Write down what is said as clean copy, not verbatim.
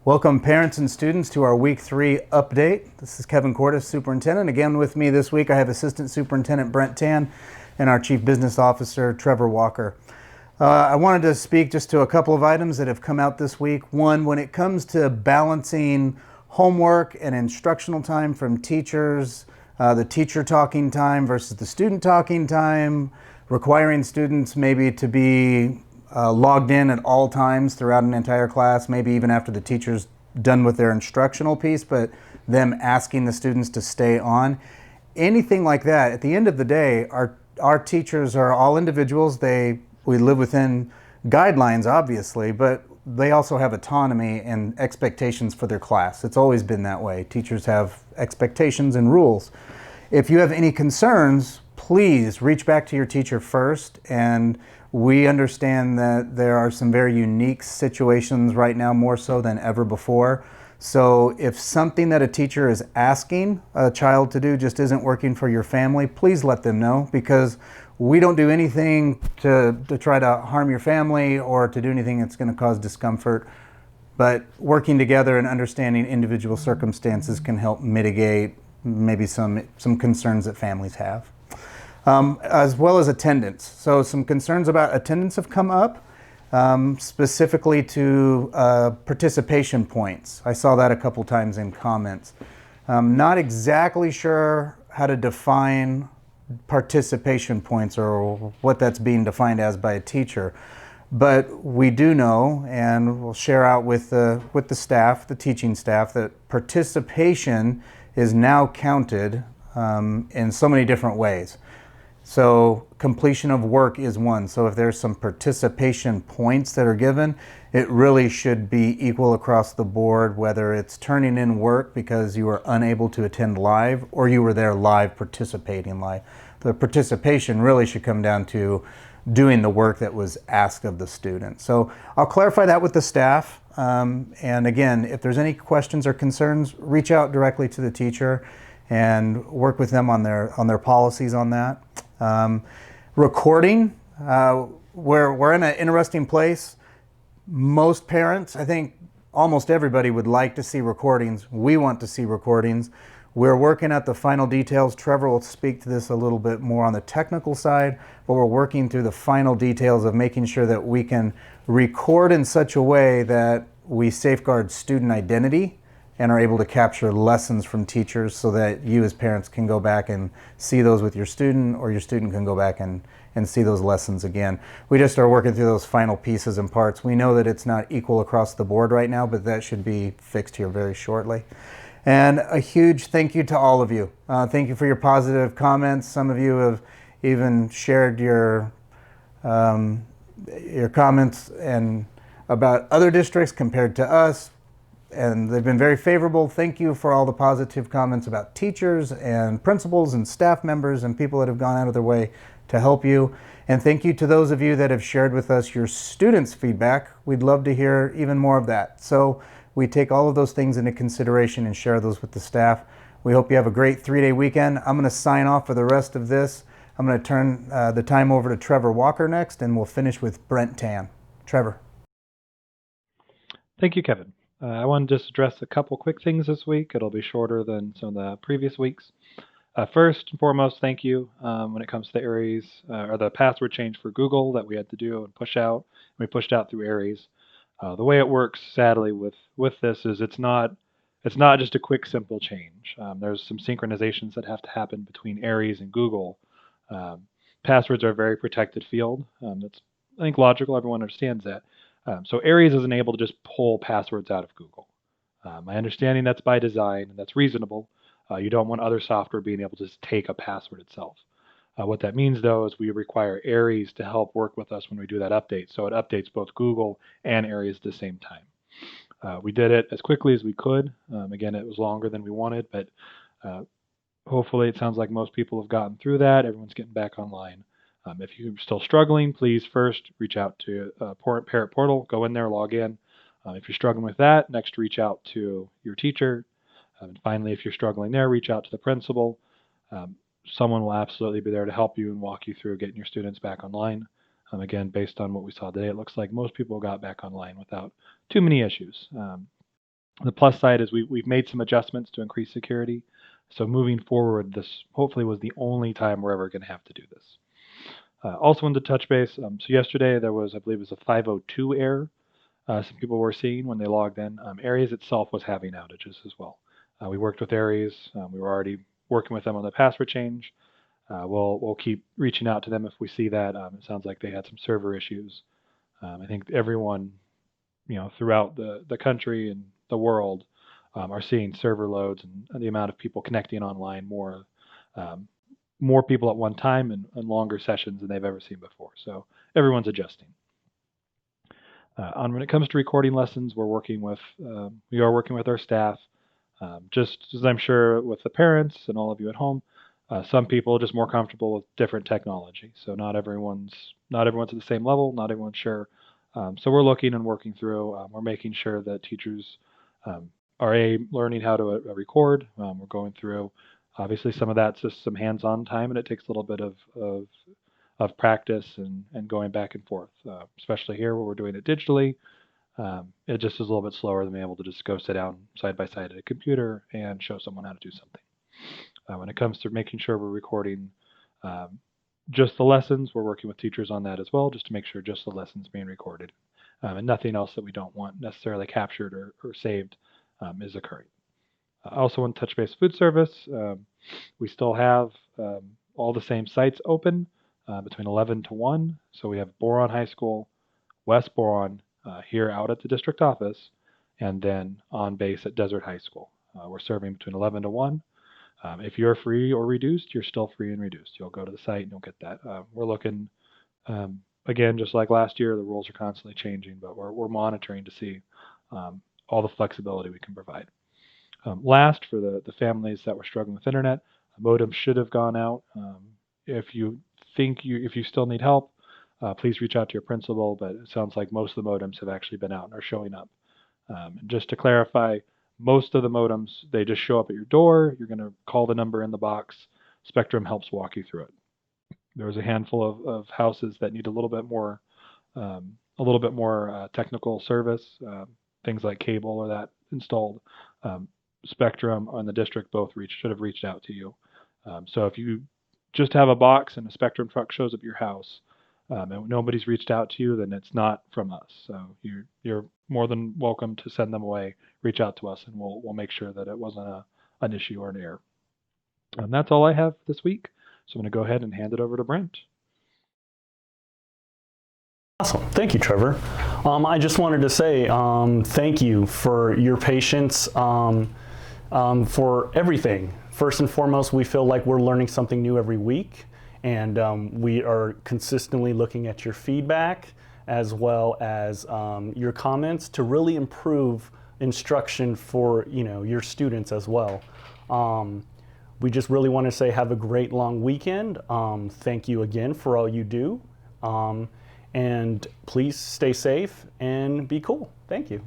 Welcome parents and students to our week 3 update. This is Kevin Cordes, Superintendent. Again with me this week I have Assistant Superintendent Brent Tan and our Chief Business Officer Trevor Walker. I wanted to speak just to a couple of items that have come out this week. One, when it comes to balancing homework and instructional time from teachers, the teacher talking time versus the student talking time, requiring students maybe to be logged in at all times throughout an entire class, maybe even after the teacher's done with their instructional piece, but them asking the students to stay on. Anything like that, at the end of the day, our teachers are all individuals. We live within guidelines, obviously, but they also have autonomy and expectations for their class. It's always been that way. Teachers have expectations and rules. If you have any concerns, please reach back to your teacher first. And we understand that there are some very unique situations right now, more so than ever before. So if something that a teacher is asking a child to do just isn't working for your family, please let them know, because we don't do anything to try to harm your family or to do anything that's going to cause discomfort. But working together and understanding individual circumstances can help mitigate maybe some concerns that families have. As well as attendance. So some concerns about attendance have come up, specifically to participation points. I saw that a couple times in comments. Not exactly sure how to define participation points or what that's being defined as by a teacher. But we do know, and we'll share out with the staff, the teaching staff, that participation is now counted in so many different ways. So completion of work is one. So if there's some participation points that are given, it really should be equal across the board, whether it's turning in work because you were unable to attend live or you were there live participating live. The participation really should come down to doing the work that was asked of the student. So I'll clarify that with the staff. And again, if there's any questions or concerns, reach out directly to the teacher and work with them on their policies on that. Recording, we're in an interesting place. Most parents, I think almost everybody, would like to see recordings. We want to see recordings. We're working at the final details. Trevor will speak to this a little bit more on the technical side, but we're working through the final details of making sure that we can record in such a way that we safeguard student identity and are able to capture lessons from teachers so that you as parents can go back and see those with your student, or your student can go back and see those lessons again. We just are working through those final pieces and parts. We know that it's not equal across the board right now, but that should be fixed here very shortly. And a huge thank you to all of you. Thank you for your positive comments. Some of you have even shared your comments and about other districts compared to us, and they've been very favorable. Thank you for all the positive comments about teachers and principals and staff members and people that have gone out of their way to help you. And thank you to those of you that have shared with us your students' feedback. We'd love to hear even more of that. So we take all of those things into consideration and share those with the staff. We hope you have a great 3-day weekend. I'm going to sign off for the rest of this. I'm going to turn the time over to Trevor Walker next, and we'll finish with Brent Tan. Trevor. Thank you, Kevin. I want to just address a couple quick things this week. It'll be shorter than some of the previous weeks. First and foremost, thank you when it comes to the Aries, or the password change for Google that we had to do and push out. We pushed out through Aries. The way it works, sadly, with this is it's not just a quick, simple change. There's some synchronizations that have to happen between Aries and Google. Passwords are a very protected field. That's, I think, logical. Everyone understands that. So Aries isn't able to just pull passwords out of Google. My understanding that's by design, and that's reasonable. You don't want other software being able to just take a password itself. What that means, though, is we require Aries to help work with us when we do that update. So it updates both Google and Aries at the same time. We did it as quickly as we could. Again, it was longer than we wanted, but hopefully it sounds like most people have gotten through that. Everyone's getting back online. If you're still struggling, please first reach out to Parent Portal. Go in there, log in. If you're struggling with that, next reach out to your teacher. And finally, if you're struggling there, reach out to the principal. Someone will absolutely be there to help you and walk you through getting your students back online. Again, based on what we saw today, it looks like most people got back online without too many issues. The plus side is we've made some adjustments to increase security. So moving forward, this hopefully was the only time we're ever going to have to do this. Also wanted to touch base. So yesterday there was, I believe it was a 502 error. Some people were seeing when they logged in. Aries itself was having outages as well. We worked with Aries. We were already working with them on the password change. We'll keep reaching out to them if we see that. It sounds like they had some server issues. I think everyone, throughout the country and the world are seeing server loads and the amount of people connecting online more people at one time and longer sessions than they've ever seen before. So everyone's adjusting. When it comes to recording lessons, we are working with our staff. Just as I'm sure with the parents and all of you at home, some people are just more comfortable with different technology. So not everyone's at the same level. Not everyone's sure. So we're looking and working through. We're making sure that teachers are learning how to record. We're going through. Obviously, some of that's just some hands-on time, and it takes a little bit of practice and going back and forth. Especially here where we're doing it digitally, it just is a little bit slower than being able to just go sit down side by side at a computer and show someone how to do something. When it comes to making sure we're recording just the lessons, we're working with teachers on that as well, just to make sure just the lessons being recorded and nothing else that we don't want necessarily captured or saved is occurring. I also want to touch base food service. We still have all the same sites open between 11 to 1. So we have Boron High School, West Boron, here out at the district office, and then on base at Desert High School. We're serving between 11 to 1. If you're free or reduced, you're still free and reduced. You'll go to the site and you'll get that. We're looking, again, just like last year, the rules are constantly changing, but we're monitoring to see all the flexibility we can provide. Last, for the families that were struggling with internet, a modem should have gone out. If you still need help, please reach out to your principal, but it sounds like most of the modems have actually been out and are showing up. Just to clarify, most of the modems, they just show up at your door. You're going to call the number in the box. Spectrum helps walk you through it. There was a handful of houses that need a little bit more technical service, things like cable or that installed. Spectrum and the district both should have reached out to you. So if you just have a box and a Spectrum truck shows up at your house and nobody's reached out to you, then it's not from us. So you're more than welcome to send them away, reach out to us, and we'll make sure that it wasn't an issue or an error. And that's all I have this week. So I'm going to go ahead and hand it over to Brent. Awesome. Thank you, Trevor. I just wanted to say thank you for your patience, for everything. First and foremost, we feel like we're learning something new every week, and we are consistently looking at your feedback as well as your comments to really improve instruction for your students as well. We just really want to say have a great long weekend. Thank you again for all you do. And please stay safe and be cool. Thank you.